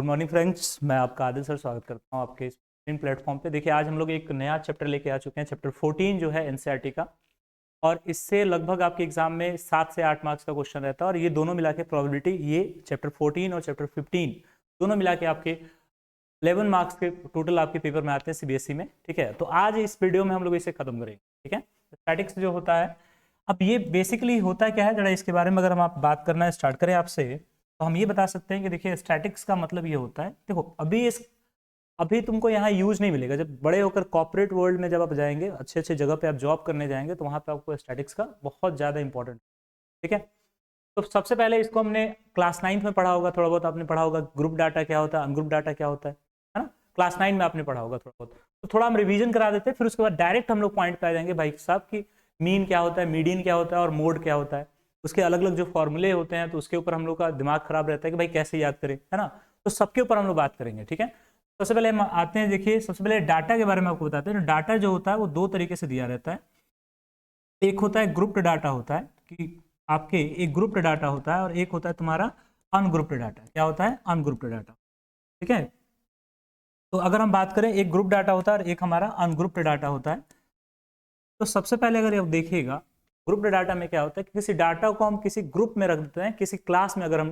Good morning friends, मैं आपका Adil sir स्वागत करता हूं आपके इन प्लेटफॉर्म पे। देखिए, आज हम लोग एक नया चैप्टर लेके आ चुके हैं, चैप्टर 14 जो है एनसीईआरटी का। और इससे लगभग आपके एग्जाम में 7 से 8 मार्क्स का क्वेश्चन रहता है। और ये दोनों मिला के प्रोबेबिलिटी, ये चैप्टर 14 और चैप्टर 15 दोनों मिला के आपके 11 मार्क्स के टोटल आपके पेपर में आते हैं सीबीएसई में। ठीक है, तो आज इस वीडियो में हम लोग इसे खत्म करेंगे। ठीक है, स्टैटिक्स जो होता है, अब ये बेसिकली होता है क्या है, जरा इसके बारे में अगर हम आप बात करना स्टार्ट करें आपसे, तो हम ये बता सकते हैं कि देखिए स्टैटिक्स का मतलब ये होता है, देखो अभी तुमको यहाँ यूज नहीं मिलेगा। जब बड़े होकर कॉर्पोरेट वर्ल्ड में जब आप जाएंगे, अच्छे अच्छे जगह पे आप जॉब करने जाएंगे, तो वहाँ पे आपको स्टैटिक्स का बहुत ज़्यादा इंपॉर्टेंट। ठीक है, तो सबसे पहले इसको हमने क्लास 9 में पढ़ा होगा, थोड़ा बहुत आपने पढ़ा होगा ग्रुप डाटा क्या होता है, अनग्रुप डाटा क्या होता है ना। क्लास 9 में आपने पढ़ा होगा थोड़ा बहुत। तो थोड़ा हम रिवीजन करा देते हैं, फिर उसके बाद डायरेक्ट हम लोग पॉइंट पे आ जाएंगे भाई साहब की मीन क्या होता है, मीडियन क्या होता है और मोड क्या होता है। उसके अलग अलग जो फॉर्मूले होते हैं, तो उसके ऊपर हम लोग का दिमाग खराब रहता है कि भाई कैसे याद करें, है ना। तो सबके ऊपर हम लोग बात करेंगे। ठीक है, सबसे पहले हम आते हैं, देखिए सबसे पहले डाटा के बारे में आपको बताते हैं। डाटा जो होता है वो दो तरीके से दिया रहता है। एक होता है ग्रुप्ड डाटा, होता है कि आपके एक ग्रुप्ड डाटा होता है, और एक होता है तुम्हारा अनग्रुप्ड डाटा। क्या होता है? Ungrouped data. ठीक है, तो अगर हम बात करें, एक ग्रुप डाटा होता है और एक हमारा अनग्रुप्ड डाटा होता है। तो सबसे पहले अगर आप देखिएगा, ग्रुप्ड डाटा में क्या होता है कि किसी डाटा को हम किसी ग्रुप में रख देते हैं, किसी क्लास में अगर हम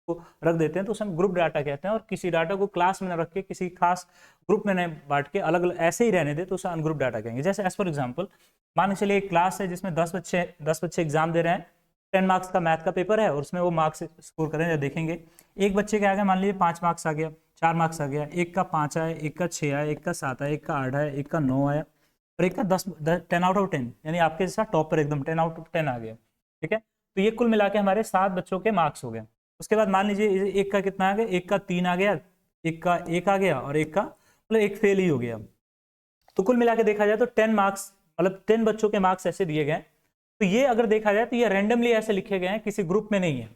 को रख देते हैं तो उसे हम ग्रुप डाटा कहते हैं। और किसी डाटा को क्लास में न रख के किसी खास ग्रुप में नहीं बांट के अलग अलग ऐसे ही रहने दे तो उसे अनग्रुप डाटा कहेंगे। जैसे एज फॉर एग्जाम्पल, मान के चलिए एक क्लास है जिसमें 10 बच्चे एग्जाम दे रहे हैं, 10 मार्क्स का मैथ का पेपर है, और उसमें वो मार्क्स स्कोर करें या देखेंगे। एक बच्चे के आ गया, मान लीजिए 5 मार्क्स आ गया, 4 मार्क्स आ गया, एक का 5 आया, एक का 6 आया, एक का 7 आया, एक का 8 आया, एक का 9 आया, और एक का 10 आउट ऑफ 10, यानी आपके जैसा टॉपर एकदम 10 आउट ऑफ 10 आ गया। ठीक है, तो ये कुल मिला के हमारे 7 बच्चों के मार्क्स हो गए। उसके बाद मान लीजिए एक का कितना आ गया, एक का 3 आ गया, एक का 1 आ गया, और एक का मतलब एक फेल ही हो गया। तो कुल मिला के देखा जाए तो 10 मार्क्स, मतलब 10 बच्चों के मार्क्स ऐसे दिए गए। तो ये अगर देखा जाए तो ये रैंडमली ऐसे लिखे गए हैं, किसी ग्रुप में नहीं है।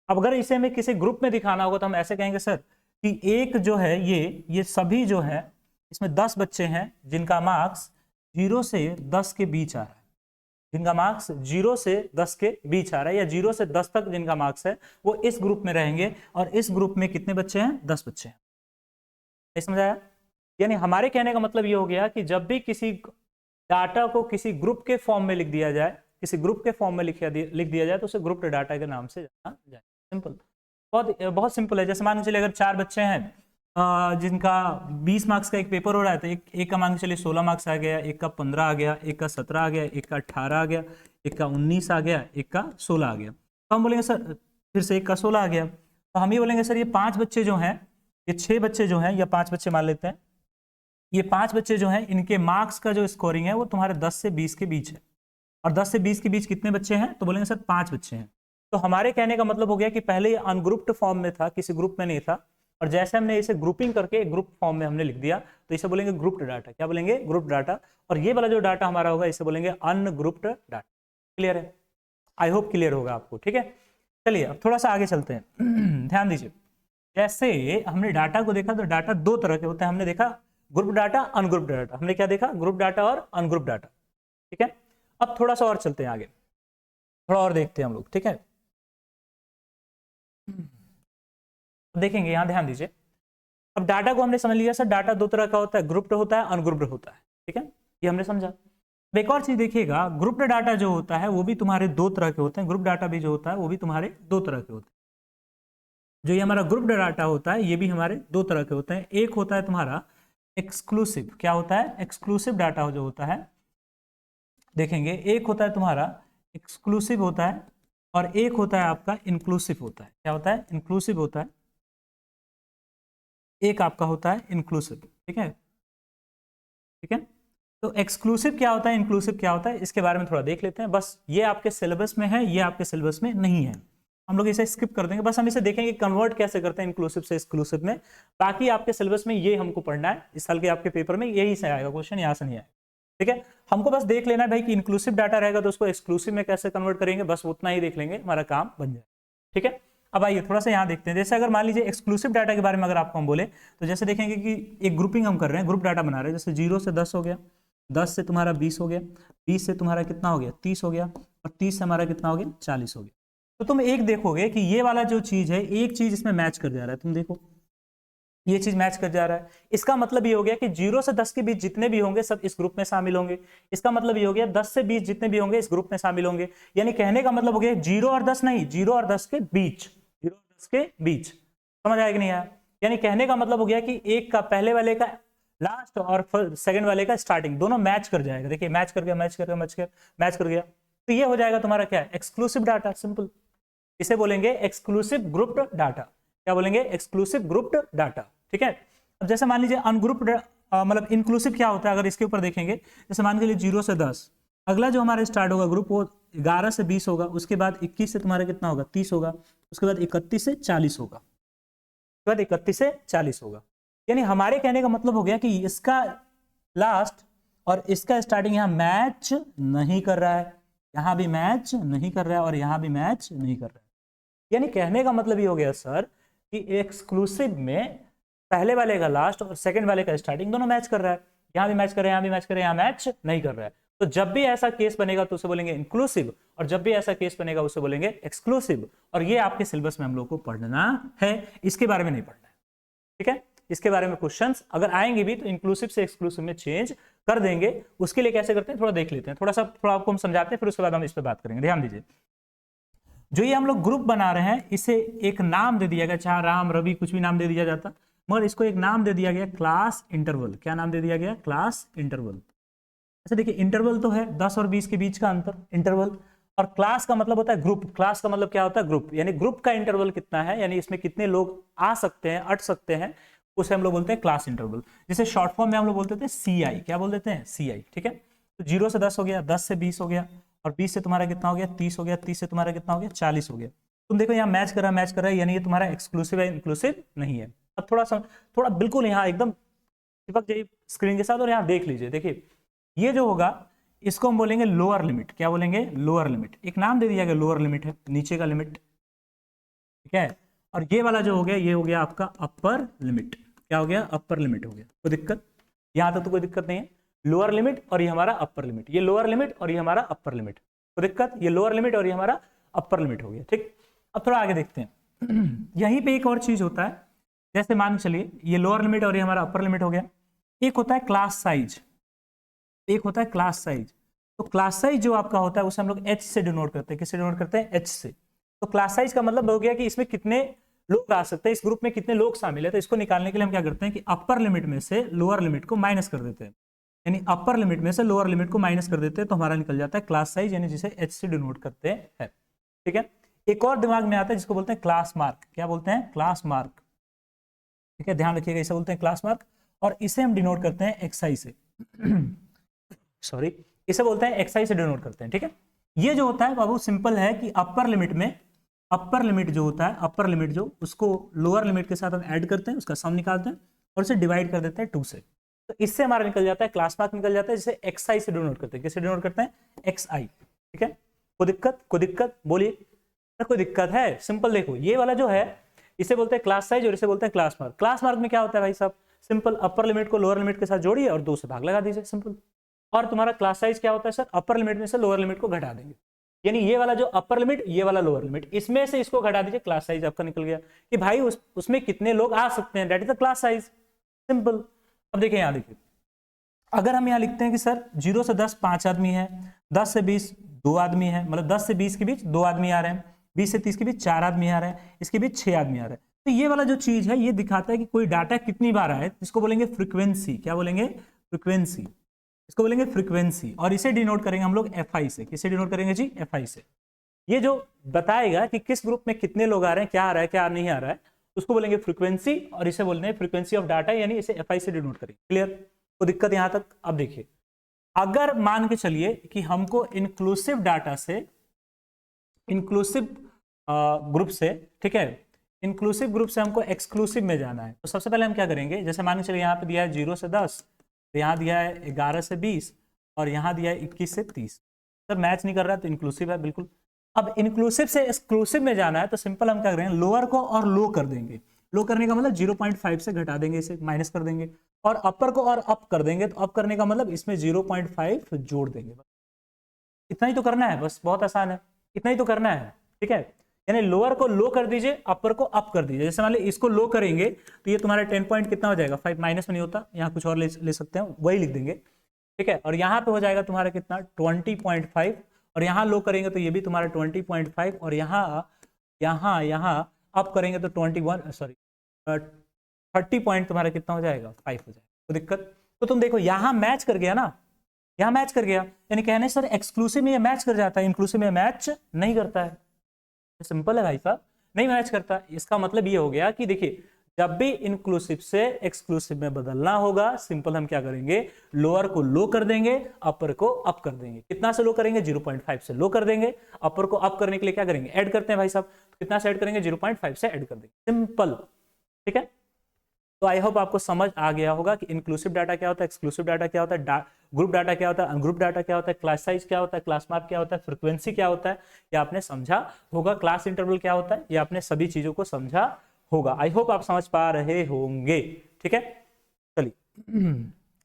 अब अगर इसे हमें किसी ग्रुप में दिखाना होगा तो हम ऐसे कहेंगे सर कि एक जो है ये सभी जो है, इसमें 10 बच्चे हैं जिनका मार्क्स 0 से 10 के बीच आ रहा है, जिनका मार्क्स 0 से 10 के बीच आ रहा है, या 0 से 10 तक जिनका मार्क्स है, वो इस ग्रुप में रहेंगे। और इस ग्रुप में कितने बच्चे हैं? 10 बच्चे हैं। नहीं समझ आया? यानी हमारे कहने का मतलब ये हो गया कि जब भी किसी डाटा को किसी ग्रुप के फॉर्म में लिख दिया जाए, किसी ग्रुप के फॉर्म में लिख दिया जाए, तो उसे ग्रुप्ड डाटा के नाम से जाना जाए। सिंपल, बहुत बहुत सिंपल है। जैसे मान के चलिए अगर 4 बच्चे हैं जिनका 20 मार्क्स का एक पेपर हो रहा है, तो एक का मान के चलिए 16 मार्क्स आ गया, एक का 15 आ गया, एक का 17 आ गया, एक का 18 आ गया, एक का 19 आ गया, एक का 16 आ गया। तो हम बोलेंगे सर, फिर से एक का 16 आ गया, तो हम ये बोलेंगे सर ये 5 बच्चे जो हैं, ये 6 बच्चे जो हैं, या 5 बच्चे मान लेते हैं, ये 5 बच्चे जो हैं, इनके मार्क्स का जो स्कोरिंग है वो तुम्हारे 10 से 20 के बीच है। और 10 से 20 के बीच कितने बच्चे हैं? तो बोलेंगे सर 5 बच्चे हैं। तो हमारे कहने का मतलब हो गया कि पहले ये अनग्रुप्ड फॉर्म में था, किसी ग्रुप में नहीं था, और जैसे हमने इसे ग्रुपिंग करके ग्रुप फॉर्म में हमने लिख दिया, तो इसे बोलेंगे ग्रुप्ड डाटा। क्या बोलेंगे? Group data. और ये वाला जो डाटा हमारा होगा, इसे बोलेंगे अनग्रुप्ड डाटा। क्लियर है? आई होप क्लियर होगा आपको। ठीक है, चलिए अब थोड़ा सा आगे चलते हैं। ध्यान दीजिए, जैसे हमने डाटा को देखा, तो डाटा दो तरह के होते हैं। हमने देखा ग्रुप डाटा, अनग्रुप डाटा। हमने क्या देखा? ग्रुप डाटा और अनग्रुप डाटा। ठीक है, अब थोड़ा सा और चलते हैं आगे, थोड़ा और देखते हैं हम लोग। ठीक है, देखेंगे, यहां ध्यान दीजिए। अब डाटा को हमने समझ लिया सर, डाटा दो तरह का होता है, ग्रुप्ड होता है, अनग्रुप्ड होता है। ठीक है, ये हमने समझा। अब एक और चीज देखिएगा, ग्रुप्ड डाटा जो होता है वो भी तुम्हारे दो तरह के होते हैं। ग्रुप डाटा भी जो होता है वो भी तुम्हारे दो तरह के होते हैं। जो ये हमारा ग्रुप्ड डाटा होता है, ये भी हमारे दो तरह के होते हैं। एक होता है तुम्हारा एक्सक्लूसिव। क्या होता है? एक्सक्लूसिव डाटा जो होता है, देखेंगे, एक होता है तुम्हारा एक्सक्लूसिव होता है, और एक होता है आपका इंक्लूसिव होता है। क्या होता है? इंक्लूसिव होता है, एक आपका होता है इंक्लूसिव। ठीक है, ठीक है। तो एक्सक्लूसिव क्या होता है, इंक्लूसिव क्या होता है, इसके बारे में थोड़ा देख लेते हैं। बस ये आपके सिलेबस में है, ये आपके सिलेबस में नहीं है, हम लोग इसे स्किप कर देंगे। बस हम इसे देखेंगे कन्वर्ट कैसे करते हैं इंक्लूसिव से एक्सक्लूसिव में। बाकी आपके सिलेबस में ये हमको पढ़ना है, इस साल के आपके पेपर में यही से आएगा क्वेश्चन, यहाँ से नहीं आएगा। ठीक है, हमको बस देख लेना है भाई कि इंक्लूसिव डाटा रहेगा तो उसको एक्सक्लूसिव में कैसे कन्वर्ट करेंगे, बस उतना ही देख लेंगे, हमारा काम बन जाए। ठीक है, अब आइए थोड़ा सा यहाँ देखते हैं। जैसे अगर मान लीजिए एक्सक्लूसिव डाटा के बारे में अगर आपको हम बोले, तो जैसे देखेंगे कि एक ग्रुपिंग हम कर रहे हैं, ग्रुप डाटा बना रहे हैं। जैसे 0 से 10 हो गया, 10 से तुम्हारा 20 हो गया, 20 से तुम्हारा कितना हो गया? 30 हो गया, और 30 से हमारा कितना हो गया? 40 हो गया। तो तुम एक देखोगे कि ये वाला जो चीज है, एक चीज इसमें मैच कर जा रहा है। तुम देखो ये चीज मैच कर जा रहा है। इसका मतलब ये हो गया कि 0 से 10 के बीच जितने भी होंगे सब इस ग्रुप में शामिल होंगे। इसका मतलब ये हो गया 10 से 20 जितने भी होंगे इस ग्रुप में शामिल होंगे। यानी कहने का मतलब हो गया 0 और 10 नहीं, 0 और 10 के बीच, 0 और 10 के बीच। समझ आया कि नहीं आया? यानी कहने का मतलब हो गया कि एक का पहले वाले का लास्ट और सेकंड वाले का स्टार्टिंग दोनों मैच कर जाएगा। देखिए मैच कर गया, मैच कर गया, मैच कर गया, तो ये हो जाएगा तुम्हारा क्या, एक्सक्लूसिव डाटा। सिंपल, इसे बोलेंगे एक्सक्लूसिव ग्रुप्ड डाटा। क्या बोलेंगे? Exclusive grouped data. ठीक है। अब जैसे मान लीजिए अनग्रुप्ड, मतलब इंक्लूसिव क्या होता है अगर इसके ऊपर देखेंगे, जैसे मान के लिए 0 से 10, अगला जो हमारा स्टार्ट होगा ग्रुप वो 11 से 20 होगा, उसके बाद 21 से तुम्हारा कितना होगा, 30 होगा, उसके बाद 31 से 40 होगा, उसके बाद 31 से 40 होगा। यानी हमारे कहने का मतलब हो गया कि इसका लास्ट और इसका स्टार्टिंग यहाँ मैच नहीं कर रहा है, यहाँ भी मैच नहीं कर रहा है और यहाँ भी मैच नहीं कर रहा है। यानी कहने का मतलब ये हो गया सर कि एक्सक्लूसिव में पहले वाले का लास्ट और सेकंड वाले का स्टार्टिंग दोनों मैच कर रहा है, यहाँ भी मैच कर रहा है, यहाँ भी मैच कर रहा है, यहाँ मैच नहीं कर रहा है। तो जब भी ऐसा केस बनेगा तो उसे बोलेंगे इंक्लूसिव, और जब भी ऐसा केस बनेगा उसे बोलेंगे एक्सक्लूसिव। और ये आपके सिलेबस में हम लोग को पढ़ना है, इसके बारे में नहीं पढ़ना है। ठीक है, इसके बारे में क्वेश्चंस अगर आएंगे भी तो इंक्लूसिव से एक्सक्लूसिव में चेंज कर देंगे। उसके लिए कैसे करते हैं थोड़ा देख लेते हैं, थोड़ा आपको हम समझाते हैं, फिर उसके बाद हम इस पर बात करेंगे। ध्यान दीजिए, जो ये हम लोग ग्रुप बना रहे हैं इसे एक नाम दे दिया गया, चाहे राम रवि कुछ भी नाम दे दिया जाता, मगर इसको एक नाम दे दिया गया क्लास इंटरवल। क्या नाम दे दिया गया? Class interval. अच्छा देखिए, इंटरवल तो है 10 और 20 के बीच का अंतर, इंटरवल। और क्लास का मतलब होता है ग्रुप। क्लास का मतलब क्या होता है? ग्रुप। यानी ग्रुप का इंटरवल कितना है, यानी इसमें कितने लोग आ सकते हैं, अट सकते हैं, उसे हम लोग बोलते हैं क्लास इंटरवल। जिसे शॉर्ट फॉर्म में हम लोग बोलते थे CI। क्या बोल देते हैं? CI। ठीक है, तो 0 से 10 हो गया, 10 से 20 हो गया, और 20 से तुम्हारा कितना हो गया? 30 हो गया, 30 से तुम्हारा कितना हो गया? 40 हो गया। तुम देखो यहाँ मैच कर रहा है, यानी ये तुम्हारा एक्सक्लूसिव है, इंक्लूसिव नहीं है। अब थोड़ा बिल्कुल यहाँ एकदम चिपक जाइए स्क्रीन के साथ और यहाँ देख लीजिए। देखिए ये जो होगा इसको हम बोलेंगे लोअर लिमिट। क्या बोलेंगे? Lower limit. एक नाम दे दिया गया लोअर लिमिट है, नीचे का लिमिट। ठीक है, और ये वाला जो हो गया ये हो गया आपका अपर लिमिट। क्या हो गया? अपर लिमिट हो गया। कोई दिक्कत? यहाँ तक तो कोई दिक्कत नहीं है। लोअर लिमिट और ये हमारा अपर लिमिट, ये लोअर लिमिट और ये हमारा अपर लिमिट। कोई दिक्कत? ये लोअर लिमिट और ये हमारा अपर लिमिट हो गया। ठीक, अब थोड़ा आगे देखते हैं। यहीं पे एक और चीज होता है, जैसे मान चलिए ये लोअर लिमिट और ये हमारा अपर लिमिट हो गया। एक होता है क्लास साइज, एक होता है क्लास साइज। तो क्लास साइज जो आपका होता है उसे हम लोग H से डिनोट करते हैं। किससे डिनोट करते हैं? H से। तो क्लास साइज का मतलब हो गया कि इसमें कितने लोग आ सकते हैं, इस ग्रुप में कितने लोग शामिल है। तो इसको निकालने के लिए हम क्या करते हैं कि अपर लिमिट में से लोअर लिमिट को माइनस कर देते हैं, यानी अपर लिमिट में से लोअर लिमिट को माइनस कर देते हैं, तो हमारा निकल जाता है क्लास साइज, यानी जिसे H से डिनोट करते हैं। ठीक है, एक और दिमाग में आता है जिसको बोलते हैं क्लास मार्क। क्या बोलते हैं? Class mark. ठीक है, ध्यान रखिएगा, इसे बोलते हैं क्लास मार्क, और इसे हम डिनोट करते हैं XI से। सॉरी, इसे बोलते हैं XI से डिनोट करते हैं। ठीक है, ये जो होता है बाबू सिंपल है कि अपर लिमिट में, अपर लिमिट जो होता है, अपर लिमिट जो, उसको लोअर लिमिट के साथ हम ऐड करते हैं, उसका सम निकालते हैं और उसे डिवाइड कर देते हैं 2 से। तो इससे हमारा निकल जाता है क्लास मार्क, निकल जाता है, जिसे XI से डिनोट करते हैं। किससे डिनोट करते हैं? XI। ठीक है, कोई दिक्कत? कोई दिक्कत बोलिए। कोई दिक्कत है? सिंपल देखो, ये वाला जो है इसे बोलते हैं क्लास साइज और इसे बोलते हैं क्लास मार्क। क्लास मार्क में क्या होता है भाई साहब? सिंपल, अपर लिमिट को लोअर लिमिट के साथ जोड़िए और 2 से भाग लगा दीजिए, सिंपल। और तुम्हारा क्लास साइज क्या होता है सर? अपर लिमिट में से लोअर लिमिट को घटा देंगे, यानी ये वाला जो अपर लिमिट, ये वाला लोअर लिमिट, इसमें से इसको घटा दीजिए, क्लास साइज आपका निकल गया कि भाई उसमें कितने लोग आ सकते हैं, that is the class size. Simple. अब देखिए यहाँ देखिए, अगर हम यहाँ लिखते हैं कि सर 0 से 10 5 आदमी है, 10 से 20 2 आदमी है, मतलब 10 से 20 के बीच 2 आदमी आ रहे हैं, 20 से 30 के बीच 4 आदमी आ रहे हैं, इसके बीच 6 आदमी आ रहे हैं। तो ये वाला जो चीज है ये दिखाता है कि कोई डाटा कितनी बार आए, इसको बोलेंगे फ्रीक्वेंसी। क्या बोलेंगे? फ्रीक्वेंसी। इसको बोलेंगे फ्रीक्वेंसी, और इसे डिनोट करेंगे हम लोग FI से। किसे डिनोट करेंगे जी? FI से। ये जो बताएगा कि किस ग्रुप में कितने लोग आ रहे हैं, क्या आ रहा है, क्या नहीं आ रहा है, उसको बोलेंगे फ्रीक्वेंसी, और इसे बोलते हैं फ्रीक्वेंसी ऑफ डाटा, यानी इसे FI से डिनोट करेंगे। क्लियर? तो दिक्कत यहां तक? अब देखिए, अगर मान के चलिए कि हमको इंक्लूसिव डाटा से, इंक्लूसिव ग्रुप से, ठीक है, इंक्लूसिव ग्रुप से हमको एक्सक्लूसिव में जाना है, तो सबसे पहले हम क्या करेंगे, जैसे मान के चलिए यहाँ पे दिया है 0 से 10, तो यहाँ दिया है 11 से 20, और यहाँ दिया है 21 से 30। सर मैच नहीं कर रहा है तो इंक्लूसिव है, बिल्कुल। अब इंक्लूसिव से एक्सक्लूसिव में जाना है तो सिंपल हम क्या करेंगे, लोअर को और लो कर देंगे। लो करने का मतलब 0.5 से घटा देंगे, इसे माइनस कर देंगे, और अपर को और अप कर देंगे, तो अप करने का मतलब इसमें 0.5 जोड़ देंगे। इतना ही तो करना है बस, बहुत आसान है, इतना ही तो करना है। ठीक है, यानी लोअर को लो कर दीजिए, अपर को अप कर दीजिए। जैसे मान लीजिए इसको लो करेंगे तो ये तुम्हारा 10 पॉइंट कितना हो जाएगा, 5 माइनस में नहीं होता, यहाँ कुछ और ले सकते हैं, वही लिख देंगे, ठीक है। और यहाँ पे हो जाएगा तुम्हारा कितना 20.5, और यहाँ लो करेंगे तो ये भी तुम्हारा 20.5, और यहाँ अप करेंगे तो 30 पॉइंट तुम्हारा कितना हो जाएगा, 5 हो जाएगा। तो दिक्कत, तो तुम देखो यहाँ मैच कर गया ना, यहाँ मैच कर गया, यानी कहने सर एक्सक्लूसिव में ये मैच कर जाता है, इंक्लूसिव में मैच नहीं करता है। सिंपल है भाई साहब, नहीं मैच करता। इसका मतलब ये हो गया कि देखिए जब भी इंक्लूसिव से एक्सक्लूसिव में बदलना होगा, सिंपल हम क्या करेंगे, लोअर को लो कर देंगे, अपर को अप कर देंगे। कितना से लो करेंगे, 0.5 से लो कर देंगे। अपर को अप करने के लिए क्या करेंगे, ऐड करते हैं भाई साहब, तो कितना से ऐड करेंगे, 0.5 से ऐड कर देंगे, सिंपल, ठीक है। तो आई होप आपको समझ आ गया होगा कि इंक्लूसिव डाटा क्या होता है, एक्सक्लूसिव डाटा क्या होता है, ग्रुप डाटा क्या होता है, अनग्रुप डाटा क्या होता है, क्लास साइज क्या होता है, क्लास मार्क क्या होता है, फ्रीक्वेंसी क्या होता है, ये आपने समझा होगा। क्लास इंटरवल क्या होता है, ये आपने सभी चीजों को समझा होगा। आई होप आप समझ पा रहे होंगे, ठीक है। चलिए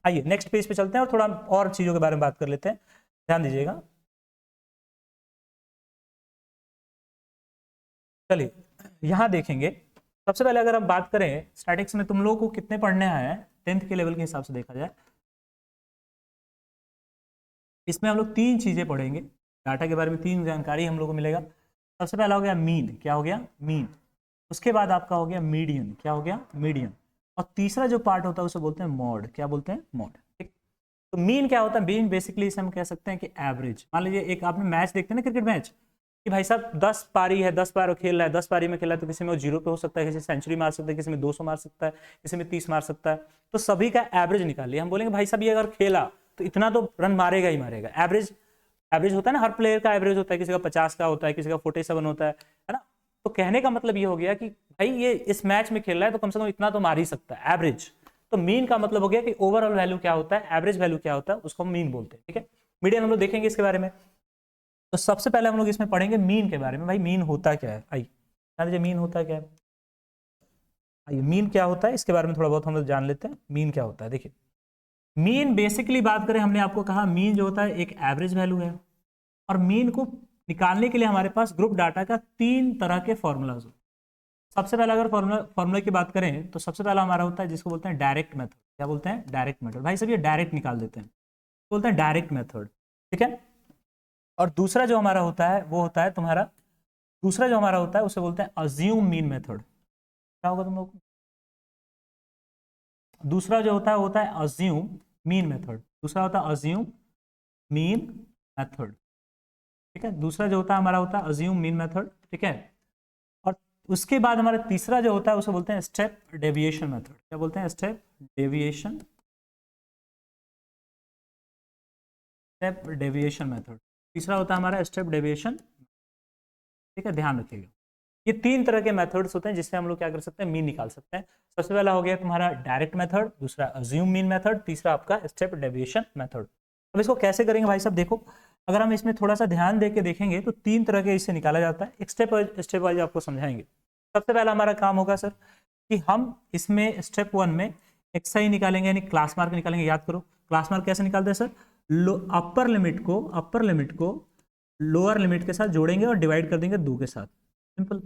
आइए नेक्स्ट पेज पे चलते हैं और थोड़ा और चीजों के बारे में बात कर लेते हैं, ध्यान दीजिएगा। चलिए यहां देखेंगे, सबसे पहले अगर हम बात करें स्टैटिक्स में तुम लोगों को कितने पढ़ने आए हैं 10th के लेवल के हिसाब से देखा जाए, इसमें हम लोग 3 चीजें पढ़ेंगे, डाटा के बारे में 3 जानकारी हम लोग को मिलेगा। सबसे पहला हो गया मीन, क्या हो गया, मीन। उसके बाद आपका हो गया मीडियन, क्या हो गया, मीडियन। और तीसरा जो पार्ट होता है उसे बोलते हैं मॉड, क्या बोलते हैं, मॉड, ठीक। तो मीन क्या होता है, मीन बेसिकली इसे हम कह सकते हैं कि एवरेज। मान लीजिए एक आपने मैच देखते हैं ना, क्रिकेट मैच, कि भाई साहब 10 पारी है, 10 बार खेल रहा है, 10 पारी में खेला है, तो किसी में वो 0 पे हो सकता है, किसी सेंचुरी मार सकता है, किसी में 200 मार सकता है, किसी में 30 मार सकता है। तो सभी का एवरेज निकालिए। हम बोलेंगे भाई साहब ये अगर खेला तो इतना तो रन मारेगा ही मारेगा। एवरेज, एवरेज होता है ना, हर प्लेयर का एवरेज होता है, किसी का 50 का होता है, किसी का 47 होता है ना। तो कहने का मतलब ये हो गया कि भाई ये इस मैच में खेल रहा है तो कम से कम इतना तो मार ही सकता है, एवरेज। तो मीन का मतलब हो गया कि ओवरऑल वैल्यू क्या होता है, एवरेज वैल्यू क्या होता है, उसको हम मीन बोलते हैं, ठीक है। मीडियन हम लोग देखेंगे इसके बारे में। तो सबसे पहले हम लोग इसमें पढ़ेंगे मीन के बारे में। भाई मीन होता क्या है, आइए जान लीजिए मीन होता क्या है। आइए मीन क्या होता है इसके बारे में थोड़ा बहुत हम लोग जान लेते हैं। मीन क्या होता है, देखिए मीन बेसिकली बात करें, हमने आपको कहा मीन जो होता है एक एवरेज वैल्यू है, और मीन को निकालने के लिए हमारे पास ग्रुप डाटा का 3 तरह के फॉर्मूलाज होते हैं। सबसे पहला अगर फॉर्मूला की बात करें तो सबसे पहला हमारा होता है जिसको बोलते हैं डायरेक्ट मेथड, क्या बोलते हैं, डायरेक्ट मेथड। भाई सब ये डायरेक्ट निकाल देते हैं, बोलते हैं डायरेक्ट मेथड, ठीक है। और दूसरा जो हमारा होता है वो होता है तुम्हारा, दूसरा जो हमारा होता है उसे बोलते हैं अज्यूम मीन मेथड। क्या होगा तुम लोग, दूसरा जो होता है अज्यूम मीन मेथड, दूसरा होता है अज्यूम मीन मेथड, ठीक है। दूसरा जो होता है हमारा होता है अज्यूम मीन मेथड, ठीक है। और उसके बाद हमारा तीसरा जो होता है उसे बोलते हैं स्टेप डेविएशन मेथड, क्या बोलते हैं, step deviation, step deviation method. तीसरा होता है हमारा स्टेप डेविएशन, ठीक है, ध्यान रखिएगा। ये 3 तरह के मेथड्स होते हैं जिससे हम लोग क्या कर सकते हैं, मीन निकाल सकते हैं। सबसे पहला हो गया तुम्हारा डायरेक्ट मेथड, दूसरा अज्यूम मीन मेथड, तीसरा आपका स्टेप डेविएशन मेथड। अब इसको कैसे करेंगे भाई साहब, देखो अगर हम इसमें थोड़ा सा ध्यान दे के देखेंगे तो 3 तरह के इससे निकाला जाता है। एक स्टेप वाइज आपको समझाएंगे। सबसे पहला हमारा काम होगा सर कि हम इसमें स्टेप 1 में एक्सआई निकालेंगे, यानी क्लास मार्क निकालेंगे। याद करो क्लास मार्क कैसे निकालते हैं सर, अपर लिमिट को लोअर लिमिट के साथ जोड़ेंगे और डिवाइड कर देंगे 2 के साथ, सिंपल।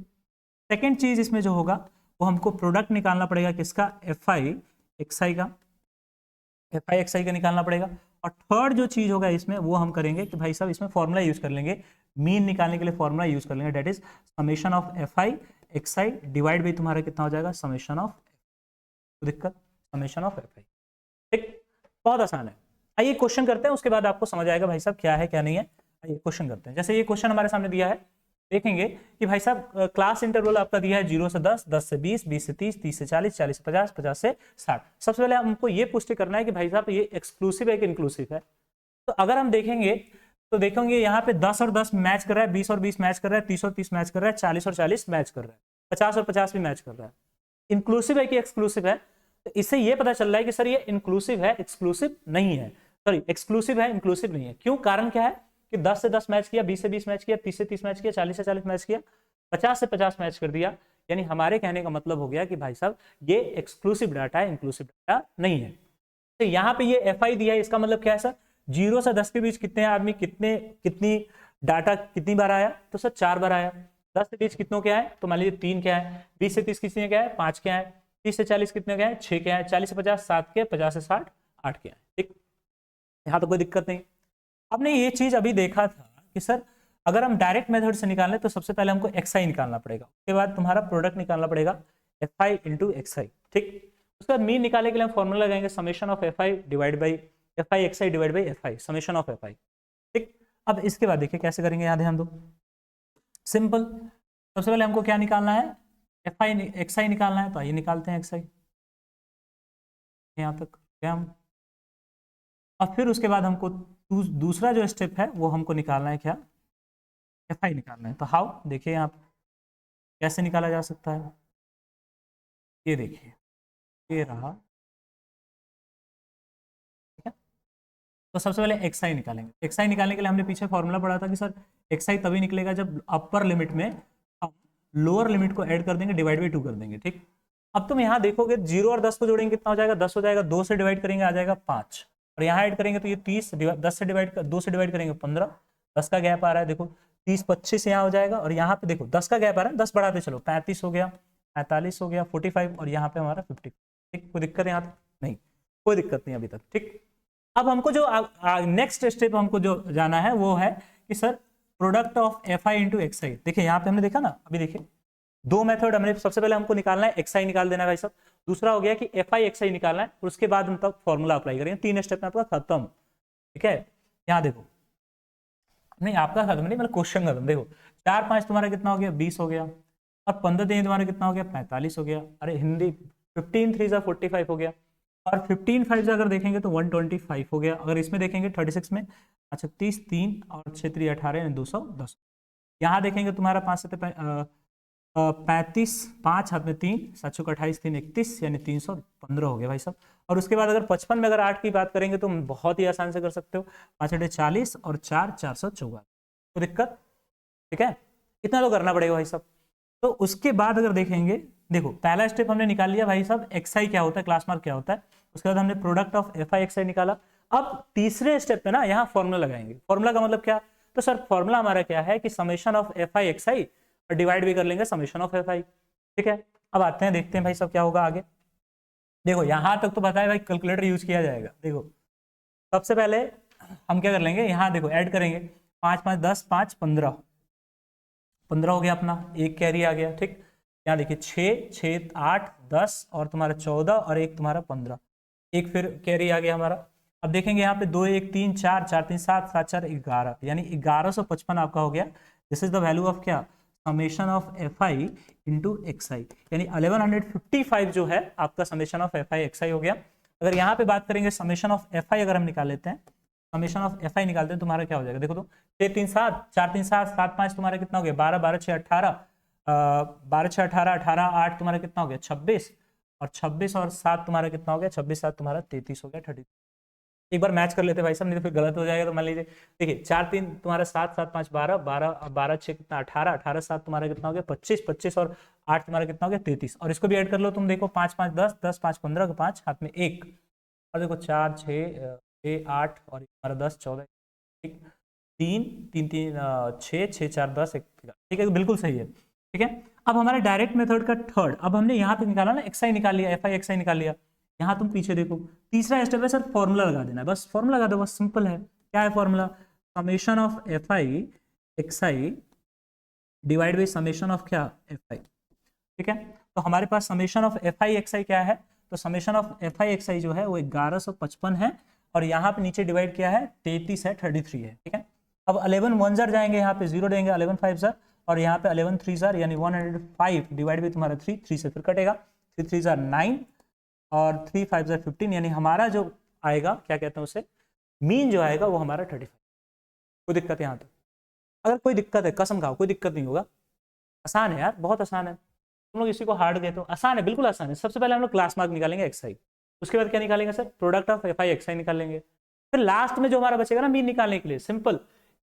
सेकेंड चीज इसमें जो होगा वो हमको प्रोडक्ट निकालना पड़ेगा, किसका, एफ आई एक्सआई का निकालना पड़ेगा। और थर्ड जो चीज होगा इसमें वो हम करेंगे कि भाई साहब इसमें फॉर्मूला यूज कर लेंगे, मीन निकालने के लिए फॉर्मूला यूज कर लेंगे, that is summation of F i x i divide by तुम्हारा कितना हो जाएगा, समेशन ऑफ, दिक्कत, समेशन ऑफ एफ आई, ठीक। बहुत आसान है। आइए क्वेश्चन करते हैं, उसके बाद आपको समझ आएगा भाई साहब क्या है क्या नहीं है। आइए क्वेश्चन करते हैं। जैसे ये क्वेश्चन हमारे सामने दिया है, देखेंगे कि भाई साहब क्लास इंटरवल आपका दिया है 0 से 10, 10 से 20, 20 से 30, 30 से 40, 40 से 50, 50 से 60। सबसे पहले हमको ये पुष्टि करना है कि भाई साहब ये एक्सक्लूसिव है कि इंक्लूसिव है। तो अगर हम देखेंगे तो देखेंगे यहाँ पे 10 और 10 मैच कर रहा है, 20 और 20 मैच कर रहा है, 30 और 30 मैच कर रहा है, 40 और 40 मैच कर रहा है, 50 और 50 भी मैच कर रहा है। इंक्लूसिव है कि एक्सक्लूसिव है, तो इससे ये पता चल रहा है कि सर ये इंक्लूसिव है, एक्सक्लूसिव नहीं है, सॉरी एक्सक्लूसिव है, इंक्लूसिव नहीं है। क्यों, कारण क्या है कि 10 से 10 मैच किया, 20 से 20 मैच किया, 30 से 30 मैच किया, 40 से 40 मैच किया, 50 से 50 मैच कर दिया। यानी हमारे कहने का मतलब हो गया कि भाई साहब ये एक्सक्लूसिव डाटा है, इंक्लूसिव डाटा नहीं है। तो यहाँ पे ये एफ आई दिया है, इसका मतलब क्या है सर, 0 से 10 के बीच कितने आदमी कितनी डाटा कितनी बार आया, तो सर 4 बार आया। 10 से 20 कितनों क्या है, तो मान लीजिए 3 क्या है, 20 से 30 कितने क्या है, 5 क्या है, 30 से 40 कितने क्या है, 6 क्या है, 40 से 50 7 के, 50 से 60 8 क्या है। ठीक, यहाँ तो कोई दिक्कत नहीं। हमने ये चीज अभी देखा था कि सर अगर हम डायरेक्ट मेथड से निकालें तो सबसे पहले हमको xi निकालना पड़ेगा, उसके बाद तुम्हारा प्रोडक्ट निकालना पड़ेगा fi इंटू xi। ठीक, उसके बाद मीन निकालने के लिए हम फॉर्मूला लगाएंगे summation of fi divide by fi xi divide by fi, summation of fi। ठीक, अब इसके बाद देखिए कैसे करेंगे, यहाँ ध्यान दो, सिंपल। सबसे पहले हमको क्या निकालना है, xi निकालना है, तो आइए निकालते हैं xi, यहाँ तक क्या हम। और फिर उसके बाद हमको दूसरा जो स्टेप है वो हमको निकालना है क्या, fi निकालना है। तो हाउ, देखिए आप कैसे निकाला जा सकता है, ये देखिए ये रहा। ठीक है, तो सबसे पहले xi निकालेंगे। xi निकालने के लिए हमने पीछे फॉर्मूला पढ़ा था कि सर xi तभी निकलेगा जब अपर लिमिट में हम लोअर लिमिट को ऐड कर देंगे, डिवाइड बाई 2 कर देंगे। ठीक, अब तुम यहाँ देखोगे 0 और 10 को जोड़ेंगे कितना हो जाएगा, 10 हो जाएगा, 2 से डिवाइड करेंगे आ जाएगा 5, और यहाँ ऐड करेंगे तो ये 30, 10 से डिवाइड 2 से डिवाइड करेंगे 15, 10 का गैप आ रहा है, देखो 30 25 यहाँ हो जाएगा, और यहाँ पे देखो 10 का गैप आ रहा है, 10 बढ़ाते चलो, 35 हो गया, 45 हो गया, 45, और यहाँ पे हमारा 50। ठीक, कोई दिक्कत यहाँ तक नहीं, कोई दिक्कत नहीं अभी तक। ठीक, अब हमको जो नेक्स्ट स्टेप हमको जो जाना है वो है कि sir product of fi into xi। देखिए यहाँ पे हमने देखा ना, अभी देखिए दो मेथड हमने, सबसे पहले हमको निकालना है xi निकाल देना है भाई साहब, दूसरा हो गया कि fi xi निकालना है, और उसके बाद हम तक फॉर्मूला अप्लाई करेंगे, 3 स्टेप में आपका खत्म। ठीक है, यहाँ देखो, नहीं आपका खत्म नहीं, मतलब क्वेश्चन खत्म। देखो 4 5 तुम्हारा कितना हो गया, 20 हो गया, और 15 3 तुम्हारा कितना हो गया, 45 हो गया, अरे हिंदी 15 3 45 हो गया, और 15 5 अगर देखेंगे तो 125 हो गया, अगर इसमें देखेंगे 36 में, अच्छा 30 3 और 6 3 18 यानी 210। यहाँ देखेंगे तुम्हारा 5 7 35, 5 हाथ में 3, 7 चौक 28 3 31 यानी 315 हो गया भाई साहब। और उसके बाद अगर 55 में अगर 8 की बात करेंगे तो बहुत ही आसान से कर सकते हो, 5 8 40 और 4 444, तो दिक्कत। ठीक है, इतना तो करना पड़ेगा भाई साहब। तो उसके बाद अगर देखेंगे, देखो पहला स्टेप हमने निकाल लिया भाई साहब, xi क्या होता है, क्लास मार्क क्या होता है, उसके बाद हमने प्रोडक्ट ऑफ fi xi निकाला। अब तीसरे स्टेप पे ना यहाँ फॉर्मूला लगाएंगे। फॉर्मूला का मतलब क्या, तो सर फॉर्मूला हमारा क्या है कि समेशन ऑफ fi xi और डिवाइड भी कर लेंगे समेशन ऑफ fi। ठीक है, अब आते हैं देखते हैं भाई साहब क्या होगा आगे। देखो यहाँ तक तो पता है भाई कैलकुलेटर यूज किया जाएगा। देखो सबसे पहले हम क्या कर लेंगे, यहाँ देखो ऐड करेंगे, 5 5 10 5 15 15 हो गया अपना, एक कैरी आ गया। ठीक, यहाँ देखिए 6 6 8 10 और तुम्हारा 14 और एक तुम्हारा 15, एक फिर कैरी आ गया हमारा। अब देखेंगे यहाँ पे 2 1 3 4 4 3 7 7 4 11 यानी 1155 आपका हो गया। This is the value of क्या, summation of fi into xi, यानी 1155 जो है आपका समेशन ऑफ fi xi हो गया। अगर यहाँ पे बात करेंगे समेशन ऑफ fi अगर हम निकाल लेते हैं, समेशन ऑफ fi निकालते हैं तुम्हारा क्या हो जाएगा, देखो तो 6 3 7 4 3 7 7 5 तुम्हारा कितना हो गया 12 12 6 18 12 6 18 18 8 तुम्हारा कितना हो गया 26, और 26 और 7 तुम्हारा कितना हो गया 26 7 तुम्हारा 33 हो गया 30। एक बार मैच कर लेते भाई साहब, नहीं तो फिर गलत हो जाएगा। तो मान लीजिए देखिए 4 3 तुम्हारा 7 7 5 12 12 12 6 कितना 18 18 7 तुम्हारा कितना हो गया 25 25 और 8 तुम्हारा कितना हो गया 33, और इसको भी ऐड कर लो तुम, देखो 5 5 10 10 5 15 5 हाथ में 1, और देखो 4 6 6 8 और तुम्हारा 10 14 3 3 3 6 6 4 10 1। ठीक है, बिल्कुल सही है। ठीक है, अब हमारे डायरेक्ट मेथड का थर्ड, अब हमने यहाँ पे निकाला ना xi निकाल लिया, fi xi निकाल लिया। यहाँ तुम पीछे देखो तीसरा स्टेप है सर फॉर्मूला लगा देना है, बस फॉर्मूला लगा दो, बस सिंपल है। क्या है formula, summation of fi xi divide by summation of क्या fi। ठीक है, तो हमारे पास समेशन ऑफ fi xi क्या है, तो समेशन ऑफ fi xi जो है वो 1155 है, और यहाँ पे नीचे डिवाइड किया है 33 है 33 है। ठीक है, अब 11 1 जार जाएंगे, यहाँ पे 0 देंगे, 11 5 जार, और यहाँ पे 11 3 जार यानी 105 डिवाइड बाई तुम्हारा 3 3 से फिर कटेगा, 3 3 जार 9 और 3 5 जार 15, यानी हमारा जो आएगा क्या कहते हैं उसे, मीन जो आएगा वो हमारा 35। कोई दिक्कत है यहाँ तक, अगर कोई दिक्कत है कसम खाओ कोई दिक्कत नहीं होगा, आसान है यार, बहुत आसान है। तुम लोग इसी को हार्ड गए तो आसान है, बिल्कुल आसान है। सबसे पहले हम लोग क्लास मार्क निकालेंगे xi, उसके बाद क्या निकालेंगे sir, product of fi xi निकालेंगे, फिर लास्ट में जो हमारा बचेगा ना मीन निकालने के लिए, simple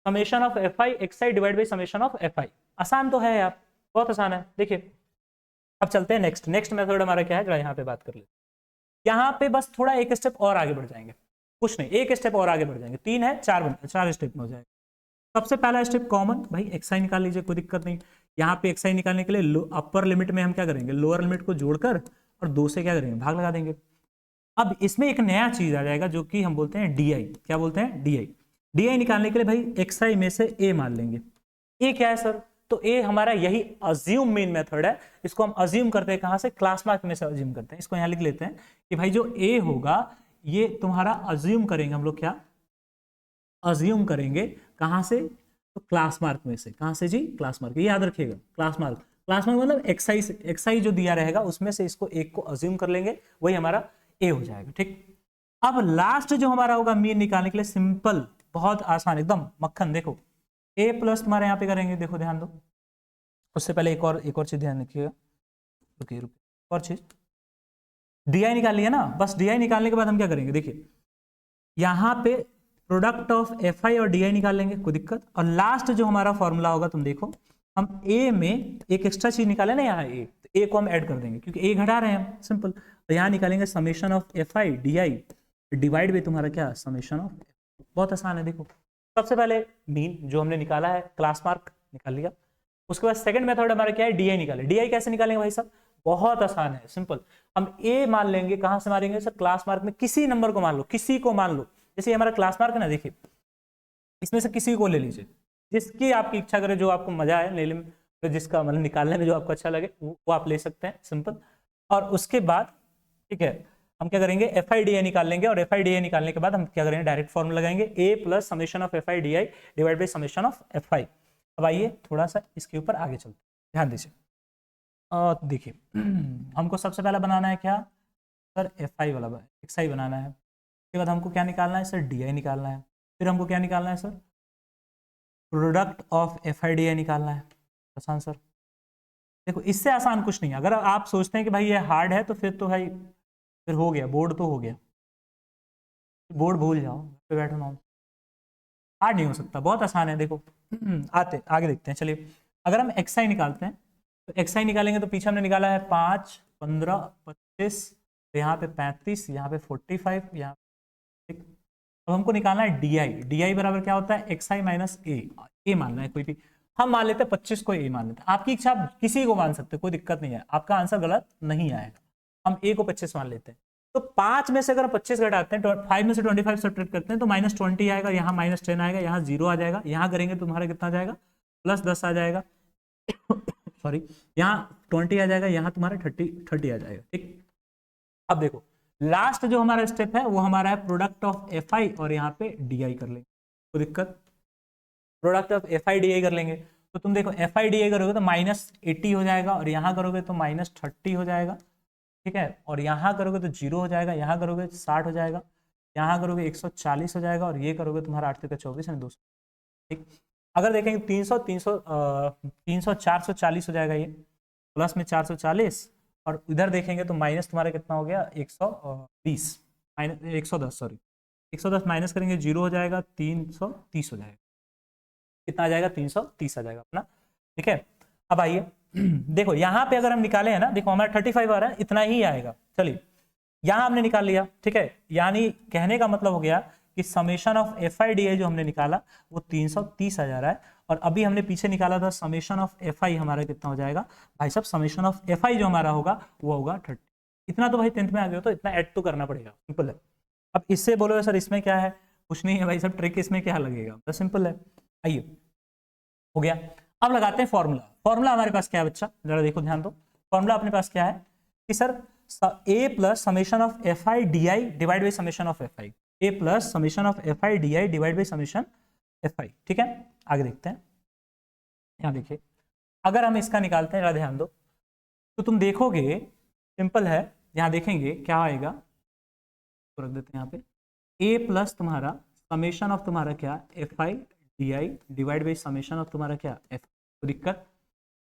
summation of fi xi divide by summation of fi। आसान तो है यार, बहुत आसान है। देखिए अब चलते हैं नेक्स्ट मेथड हमारा क्या है, जरा यहाँ पे बात कर लेते। यहाँ पे बस थोड़ा एक स्टेप और आगे बढ़ जाएंगे, कुछ नहीं एक स्टेप और आगे बढ़ जाएंगे, 3 है 4 स्टेप में हो जाएगा। सबसे पहला स्टेप कॉमन भाई xi निकाल लीजिए, कोई दिक्कत नहीं। यहाँ पे xi निकालने के लिए अपर लिमिट में हम क्या करेंगे, लोअर लिमिट को जोड़कर और 2 से क्या करेंगे, भाग लगा देंगे। अब इसमें एक नया चीज आ जाएगा जो कि हम बोलते हैं डी। क्या बोलते हैं, डी निकालने के लिए भाई xi में से a मान लेंगे। a क्या है सर, तो a हमारा यही अज्यूम मेन मेथड है, इसको हम अज्यूम करते हैं कहां से, क्लास मार्क में से अज्यूम करते हैं। इसको यहां लिख लेते हैं कि भाई जो a होगा ये तुम्हारा अज्यूम करेंगे हम लोग, क्या अज्यूम करेंगे कहां से, तो क्लास मार्क में से। कहां से जी, क्लास मार्क, ये याद रखिएगा, क्लास मार्क। क्लास मार्क मतलब xi से, xi जो दिया रहेगा उसमें से इसको एक को अज्यूम कर लेंगे, वही हमारा a हो जाएगा। ठीक, अब लास्ट जो हमारा होगा मीन निकालने के लिए, सिंपल, बहुत आसान, एकदम मक्खन। देखो a प्लस तुम्हारे यहाँ पे करेंगे, देखो ध्यान दो, उससे पहले एक और चीज ध्यान रखिएगा, रुकिए और चीज, डी निकाल लिया ना, बस डी निकालने के बाद हम क्या करेंगे, देखिए यहाँ पे प्रोडक्ट ऑफ एफ आई और डी आई निकाल लेंगे, कोई दिक्कत। और लास्ट जो हमारा फॉर्मूला होगा, तुम देखो हम ए में एक एक्स्ट्रा चीज निकाले ना, यहाँ ए, तो ए को हम ऐड कर देंगे क्योंकि ए घटा रहे हैं हम, सिंपल। तो यहाँ निकालेंगे summation of F I D I divide by तुम्हारा क्या, समेशन ऑफ, बहुत आसान है। देखो सबसे पहले मीन जो हमने निकाला है, क्लास मार्क निकाल लिया, उसके बाद सेकंड मेथड हमारा क्या है, डी आई निकाले। डी आई कैसे निकालेंगे भाई साहब, बहुत आसान है, सिंपल। हम ए मान लेंगे, कहां से मारेंगे सर, क्लास मार्क में किसी नंबर को मान लो, किसी को मान लो, जैसे हमारा क्लास मार्क है ना, देखिए इसमें से किसी को ले लीजिए, जिसकी आपकी इच्छा करे, जो आपको मजा आए लेने में, तो जिसका मतलब निकालने में जो आपको अच्छा लगे वो आप ले सकते हैं, सिंपल। और उसके बाद ठीक है, हम क्या करेंगे, एफ आई डी आई निकाल लेंगे, और एफ आई डी आई निकालने के बाद हम क्या करेंगे, डायरेक्ट फॉर्मूला लगाएंगे, A plus summation of F I D I divide by summation of F I. अब आइए थोड़ा सा इसके ऊपर आगे चलते हैं, ध्यान दीजिए। देखिए हमको सबसे पहला बनाना है क्या सर, एफ आई वाला एक्स आई बनाना है। उसके बाद हमको क्या निकालना है सर, डी आई निकालना है। फिर हमको क्या निकालना है sir, product of F I D आई निकालना है। आसान सर, देखो इससे आसान कुछ नहीं है। अगर आप सोचते हैं कि भाई ये हार्ड है तो फिर भाई फिर हो गया, बोर्ड तो हो गया, बोर्ड भूल जाओ, पे बैठो ना, हार्ड नहीं हो सकता, बहुत आसान है। देखो आते आगे देखते हैं, चलिए अगर हम एक्स आई निकालते हैं, तो एक्स आई निकालेंगे तो पीछे हमने निकाला है 5, 15, 25, यहाँ पे 35, यहाँ पे 45, यहाँ ठीक। अब हमको निकालना है डी आई। डी आई बराबर क्या होता है, एक्स आई माइनस ए मानना है कोई भी, हम मान लेते हैं 25 को ए मान लेते हैं, आपकी इच्छा, आप किसी को मान सकते हैं, कोई दिक्कत नहीं है, आपका आंसर गलत नहीं आएगा। हम ए को 25 मान लेते हैं, तो 5 में से अगर 25 घटाते हैं, 5 में से 25 सब्ट्रैक्ट करते हैं तो -20 आएगा, यहाँ -10 आएगा, यहाँ 0 आ जाएगा, यहाँ करेंगे तो तुम्हारा कितना आ जाएगा, +10 आ जाएगा सॉरी, यहाँ 20 आ जाएगा, यहाँ तुम्हारा 30 आ जाएगा। ठीक, अब देखो लास्ट जो हमारा स्टेप है वो हमारा है प्रोडक्ट ऑफ एफ आई, और यहाँ पे डी आई कर लेंगे, कोई दिक्कत, product of F I D आई कर लेंगे। तो तुम देखो एफ आई डी आई करोगे तो -80 हो जाएगा, और यहाँ करोगे तो -30 हो जाएगा, ठीक है, और यहाँ करोगे तो 0 हो जाएगा, यहाँ करोगे 60 हो जाएगा, यहाँ करोगे 140 हो जाएगा, और ये करोगे तुम्हारा 8 का 24 है 200। ठीक, अगर देखेंगे 300 440 हो जाएगा, ये प्लस में 440, और इधर देखेंगे तो माइनस तुम्हारा कितना हो गया, 120 माइनस 110 सॉरी 110 माइनस करेंगे 0 हो जाएगा, 330 हो जाएगा, कितना आ जाएगा, 330 आ जाएगा अपना। ठीक है, अब आइए देखो यहाँ पे अगर हम निकाले हैं ना, देखो हमारा 35 आ रहा है, इतना ही आएगा। चलिए यहाँ हमने निकाल लिया, ठीक है, यानी कहने का मतलब हो गया कि summation of F I D आई जो हमने निकाला वो 330 आ जा रहा है, और अभी हमने पीछे निकाला था समेशन ऑफ एफ आई, हमारा कितना हो जाएगा भाई साहब, समेशन ऑफ एफ आई जो हमारा होगा वो होगा 30। इतना तो भाई 10th में आ गया, तो इतना ऐड तो करना पड़ेगा, सिंपल है। अब इससे बोलोगे सर इसमें क्या है, कुछ नहीं है भाई साहब, ट्रिक इसमें क्या लगेगा, तो सिंपल है। आइए हो गया, अब लगाते हैं फॉर्मूला। फॉर्मूला हमारे पास क्या है बच्चा, जरा देखो ध्यान दो, फॉर्मूला अपने पास क्या है कि sir A plus summation of F I D I divide by summation of F I, A plus summation of F I D I divide by summation F i. ठीक है, आगे देखते हैं, यहाँ देखिए अगर हम इसका निकालते हैं, जरा ध्यान दो, तो तुम देखोगे सिंपल है, यहाँ देखेंगे क्या आएगा, तो रख देते हैं यहाँ पे, ए प्लस तुम्हारा समेशन ऑफ तुम्हारा क्या, F I D I divide by summation of तुम्हारा क्या, एफ। तो दिक्कत,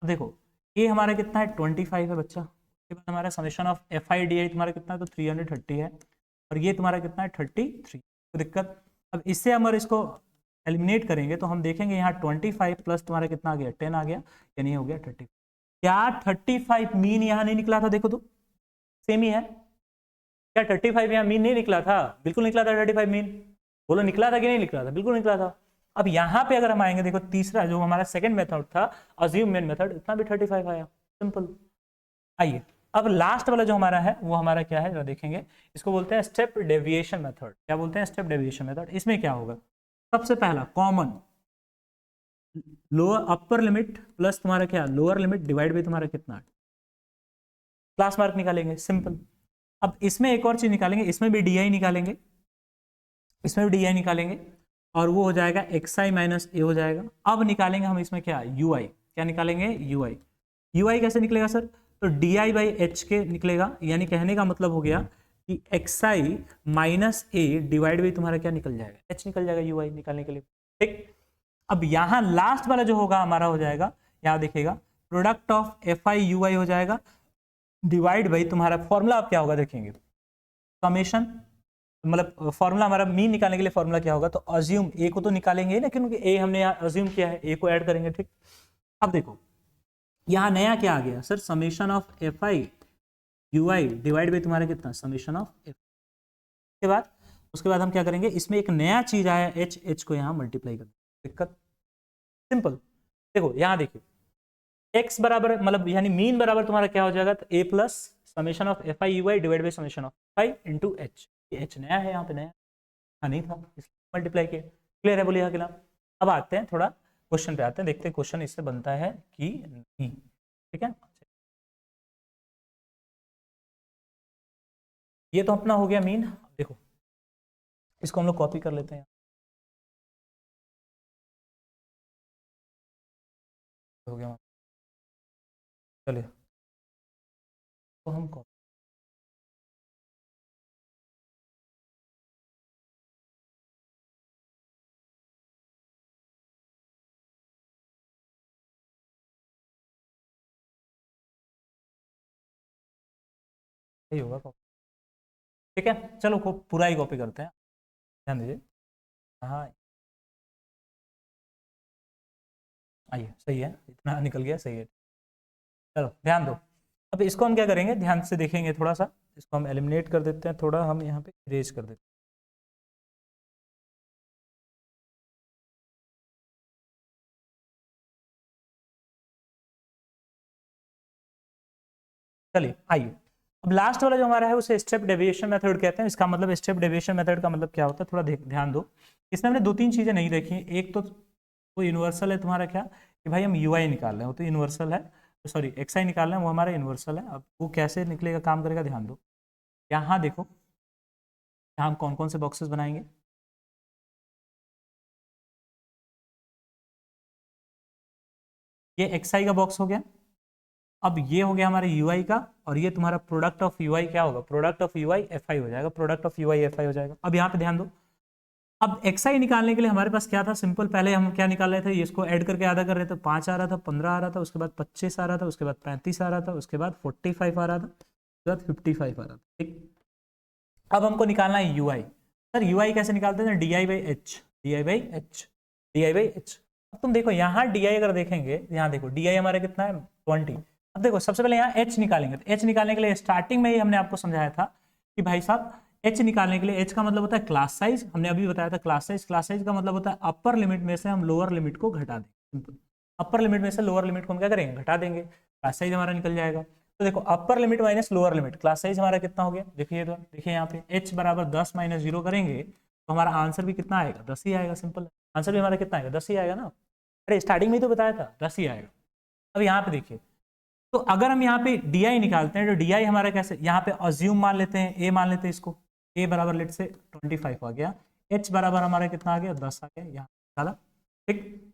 तो देखो ए हमारा कितना है 25 है बच्चा, उसके बाद हमारा summation of F I D आई तुम्हारा कितना है, तो 330 है, और ये तुम्हारा कितना है 33। तो दिक्कत, अब इससे हम इसको एलिमिनेट करेंगे तो हम देखेंगे यहाँ 25 प्लस तुम्हारा कितना आ गया, 10 आ गया, यानी हो गया 30। क्या 35 मीन यहाँ नहीं निकला था, देखो तो सेम ही है, क्या 35 यहाँ मीन नहीं निकला था, बिल्कुल निकला था 35 मीन, बोलो निकला था कि नहीं निकला था, बिल्कुल निकला था। अब यहाँ पे अगर हम आएंगे, देखो तीसरा जो हमारा सेकंड मेथड था अज्यूम मेन मेथड, इतना भी 35 आया, सिंपल। आइए अब लास्ट वाला जो हमारा है वो हमारा क्या है जो देखेंगे, इसको बोलते हैं स्टेप डेविएशन मेथड। क्या बोलते हैं? Step deviation method. इसमें क्या होगा, सबसे पहला common lower upper limit plus तुम्हारा क्या लोअर लिमिट डिवाइड बाई तुम्हारा कितना, क्लास मार्क निकालेंगे, सिंपल। अब इसमें एक और चीज निकालेंगे, इसमें भी डी निकालेंगे, इसमें भी डी निकालेंगे, और वो हो जाएगा xi माइनस ए हो जाएगा। अब निकालेंगे हम इसमें क्या ui, क्या निकालेंगे ui। ui कैसे निकलेगा सर? तो डी आई बाई एच के निकलेगा, यानी कहने का मतलब हो गया कि xi minus A divide by तुम्हारा क्या निकल जाएगा, h निकल जाएगा ui निकालने के लिए, ठीक। अब यहाँ लास्ट वाला जो होगा हमारा हो जाएगा, यहाँ देखिएगा प्रोडक्ट ऑफ fi ui हो जाएगा डिवाइड बाई तुम्हारा फॉर्मूला अब क्या होगा देखेंगे, समेशन, मतलब फॉर्मूला हमारा मीन निकालने के लिए फॉर्मूला क्या होगा, तो अज्यूम ए को तो निकालेंगे ना, क्योंकि ए हमने यहाँ अज्यूम किया है, ए को ऐड करेंगे, ठीक। अब देखो यहाँ नया क्या आ गया sir, summation of F I U I divide by तुम्हारा कितना, समेशन ऑफ एफ। उसके बाद हम क्या करेंगे, इसमें एक नया चीज आया एच, एच को यहाँ मल्टीप्लाई कर, दिक्कत सिंपल। देखो यहाँ देखिए एक्स बराबर मतलब यानी मीन बराबर तुम्हारा क्या हो जाएगा, तो A plus summation of F I U I divide by summation of F I into H. H नया है यहाँ पे, नया नहीं था इसलिए मल्टीप्लाई किया। क्लियर है? बोलिए अगला। अब आते हैं थोड़ा क्वेश्चन पे आते हैं, देखते हैं क्वेश्चन इससे बनता है कि नहीं, ठीक है। ये तो अपना हो गया मीन। देखो इसको हम लोग कॉपी कर लेते हैं, हो गया, चलिए तो हम कॉपी होगा कॉपी, ठीक है। चलो पूरा ही कॉपी करते हैं, ध्यान दीजिए। हाँ आइए, सही है, इतना निकल गया, सही है। चलो ध्यान दो, अब इसको हम क्या करेंगे, ध्यान से देखेंगे थोड़ा सा, इसको हम एलिमिनेट कर देते हैं, थोड़ा हम यहाँ पे इरेज कर देते हैं। चलिए आइए, अब लास्ट वाला जो हमारा है उसे स्टेप डेविएशन मेथड कहते हैं। इसका मतलब स्टेप डेविएशन मेथड का मतलब क्या होता है, थोड़ा ध्यान दो। इसमें हमने दो तीन चीजें नहीं देखी। एक तो वो यूनिवर्सल है तुम्हारा क्या, कि भाई हम यूआई निकाल रहे हैं, वो तो यूनिवर्सल है, सॉरी एक्सआई निकाल रहे हैं, वो हमारा यूनिवर्सल है। अब वो कैसे निकलेगा, काम करेगा, ध्यान दो। यहाँ देखो यहाँ हम कौन कौन से बॉक्सेस बनाएंगे, ये एक्सआई का बॉक्स हो गया। अब ये हो गया हमारे यूआई का, और ये तुम्हारा प्रोडक्ट ऑफ यूआई क्या होगा, प्रोडक्ट ऑफ यूआई एफआई हो जाएगा, प्रोडक्ट ऑफ यूआई एफआई हो जाएगा। अब यहाँ पे ध्यान दो, अब एक्सआई निकालने के लिए हमारे पास क्या था, सिंपल, पहले हम क्या निकाल रहे थे, इसको ऐड करके आधा कर रहे थे, 5 आ रहा था, 15 आ रहा था, उसके बाद 25 आ रहा था, उसके बाद 35 आ रहा था, उसके बाद 45 आ रहा था, उसके बाद 55 आ रहा था, ठीक। अब हमको निकालना है यूआई। सर यूआई कैसे निकालते हैं, D I by H, D I by H, D I by H. अब तुम देखो यहाँ डी आई अगर देखेंगे, यहाँ देखो डी आई हमारा कितना है 20। अब देखो सबसे पहले यहाँ एच निकालेंगे, तो एच निकालने के लिए स्टार्टिंग में ही हमने आपको समझाया था कि भाई साहब एच निकालने के लिए, एच का मतलब होता है क्लास साइज, हमने अभी बताया था क्लास साइज। क्लास साइज का मतलब होता है अपर लिमिट में से हम लोअर लिमिट को घटा देंगे, अपर लिमिट में से लोअर लिमिट को हम क्या करेंगे, घटा देंगे, क्लास साइज हमारा निकल जाएगा। तो देखो upper limit minus lower limit, class size हमारा कितना हो गया, देखिए तो देखिए यहाँ पे h बराबर 10 माइनस 0 करेंगे तो हमारा आंसर भी कितना आएगा, 10 ही आएगा, सिंपल। आंसर भी हमारा कितना आएगा, 10 ही आएगा ना। अरे स्टार्टिंग में ही तो बताया था 10 ही आएगा। अब यहाँ पे देखिए, तो अगर हम यहाँ पे डी आई निकालते हैं, तो डी आई हमारा कैसे, यहाँ पे अज्यूम मान लेते हैं, ए मान लेते हैं इसको, ए बराबर लेट से 25 आ गया, एच बराबर हमारा कितना आ गया, 10 आ गया, यहाँ निकाला, ठीक।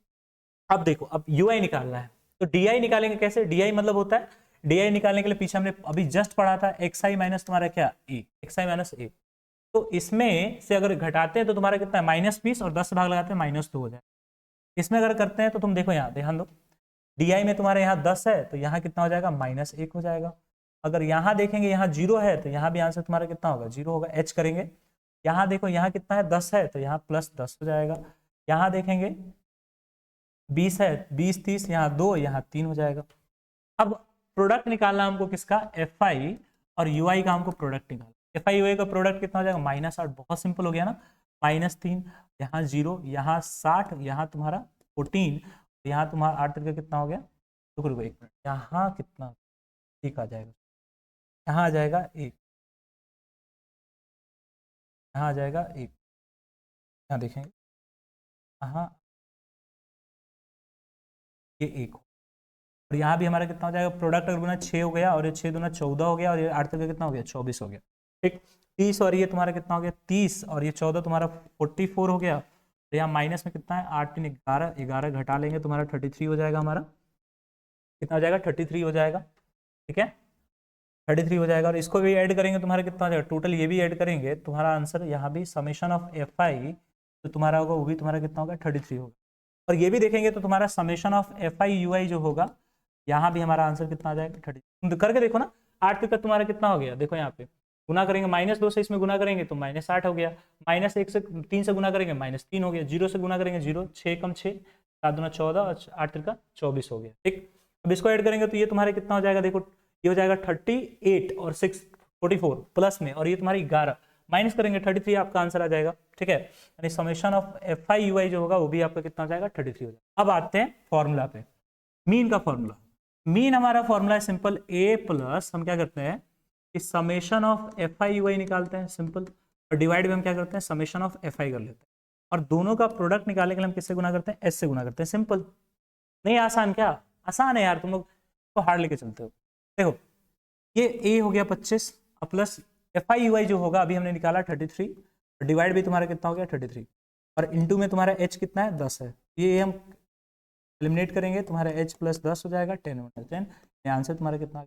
अब देखो अब यू आई निकालना है, तो डी आई निकालेंगे कैसे, डी आई मतलब होता है, डी आई निकालने के लिए पीछे हमने अभी जस्ट पढ़ा था एक्स आई माइनस तुम्हारा क्या ए, एक्स आई माइनस ए। तो इसमें से अगर घटाते हैं तो तुम्हारा कितना है -20, और 10 भाग लगाते हैं -2 हो जाए। इसमें अगर करते हैं तो तुम देखो यहाँ ध्यान दो, डी आई में तुम्हारे यहाँ 10 है तो यहाँ कितना हो जाएगा, -1 हो जाएगा। अगर यहाँ देखेंगे यहाँ 0 है तो यहाँ भी आंसर तुम्हारा कितना होगा, 0 होगा। एच करेंगे, यहाँ देखो यहाँ कितना है, 10 है तो यहाँ +10 हो जाएगा। यहाँ देखेंगे 20 है, 20 30, यहाँ 2, यहाँ 3 हो जाएगा। अब प्रोडक्ट निकालना हमको किसका, एफ आई और यू आई का हमको प्रोडक्ट निकालना। एफ आई यू आई का प्रोडक्ट कितना हो जाएगा, -8, बहुत सिंपल हो गया ना, -3 यहाँ 0, यहाँ 60, यहाँ तुम्हारा 14, यहाँ तुम्हारा 8 तरीका कितना हो गया, रुको रुको 1 मिनट, यहाँ कितना एक आ जाएगा, यहाँ आ जाएगा 1, यहाँ आ जाएगा 1, यहाँ देखेंगे यहाँ ये 1, और यहाँ भी हमारा कितना हो जाएगा, प्रोडक्ट अगर गुना 6 हो गया, और ये 6 दूना 14 हो गया, और ये 8 तक कितना हो गया, 24 हो गया। ठीक, 30 और ये तुम्हारा कितना हो गया 30, और ये 14 तुम्हारा 44 हो गया। तो यहाँ माइनस में कितना है 8 3 11, 11 घटा लेंगे तुम्हारा 33 हो जाएगा, हमारा कितना हो जाएगा 33 हो जाएगा। ठीक है 33 हो जाएगा, और इसको भी ऐड करेंगे तुम्हारा कितना हो जाएगा, टोटल ये भी ऐड करेंगे तुम्हारा आंसर यहाँ भी समेशन ऑफ एफ आई तो तुम्हारा होगा वो भी तुम्हारा कितना होगा 33 होगा। और ये भी देखेंगे तो तुम्हारा summation of F I U I जो होगा यहाँ भी हमारा आंसर कितना आ जाएगा 30। करके देखो ना 8 तक तुम्हारा कितना हो गया, देखो यहाँ पे गुना करेंगे -2 से इसमें गुना करेंगे तो -8 हो गया, -1 से 3 से गुना करेंगे -3 हो गया, 0 से गुना करेंगे 0, 6 कम 6, 7 दूना 14 और 8 तरीका 24 हो गया। ठीक, अब इसको ऐड करेंगे तो ये तुम्हारा कितना हो जाएगा, देखो ये हो जाएगा 38 और 6 44 प्लस में, और ये तुम्हारी 11 माइनस करेंगे 33, आपका आंसर आ जाएगा। ठीक है, यानी summation of F I U I जो होगा वो भी आपका कितना हो जाएगा 33 हो जाएगा। अब आते हैं फॉर्मूला पे, मीन का फॉर्मूला। मीन हमारा फॉर्मूला है सिंपल ए प्लस हम क्या करते हैं कि summation of F I U I निकालते हैं सिंपल, और डिवाइड में हम क्या करते हैं समेशन ऑफ एफ आई कर लेते हैं, और दोनों का प्रोडक्ट निकालने के लिए हम किससे गुना करते हैं, एस से गुना करते हैं। सिंपल, नहीं आसान क्या, आसान है यार, तुम लोग तो हार्ड लेके चलते हो। देखो ये ए हो गया 25 plus F I U I जो होगा अभी हमने निकाला 33, डिवाइड भी तुम्हारा कितना हो गया 33, और इंटू में तुम्हारा एच कितना है 10 है, ये हम एलिमिनेट करेंगे तुम्हारा h प्लस 10 हो जाएगा 10 - 10, ये आंसर तुम्हारा कितना,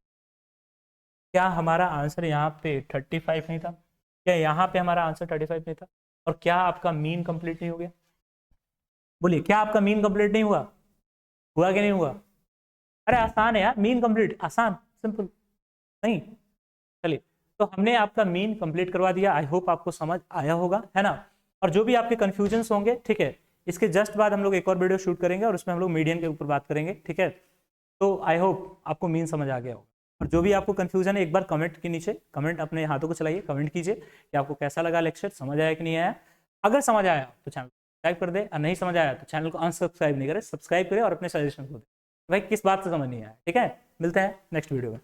क्या हमारा आंसर यहाँ पे 35 नहीं था, क्या यहाँ पे हमारा आंसर 35 नहीं था, और क्या आपका मीन कंप्लीट नहीं हो गया, बोलिए क्या आपका मीन कंप्लीट नहीं हुआ, हुआ कि नहीं हुआ? अरे आसान है यार, मीन कंप्लीट आसान सिंपल, नहीं चलिए तो हमने आपका मीन कंप्लीट करवा दिया। आई होप आपको समझ आया होगा, है ना। और जो भी आपके कंफ्यूजन्स होंगे, ठीक है, इसके जस्ट बाद हम लोग एक और वीडियो शूट करेंगे और उसमें हम लोग मीडियन के ऊपर बात करेंगे। ठीक है, तो आई होप आपको मीन समझ आ गया होगा। और जो भी आपको कंफ्यूजन है एक बार कमेंट के नीचे कमेंट अपने हाथों को चलाइए, कमेंट कीजिए कि आपको कैसा लगा लेक्चर, समझ आया कि नहीं आया। अगर समझ आया तो चैनल सब्सक्राइब कर दे, और नहीं समझ आया तो चैनल को अनसब्सक्राइब नहीं करे, सब्सक्राइब करे और अपने सजेशन को दे भाई किस बात से समझ नहीं आया। ठीक है, मिलते हैं नेक्स्ट वीडियो में।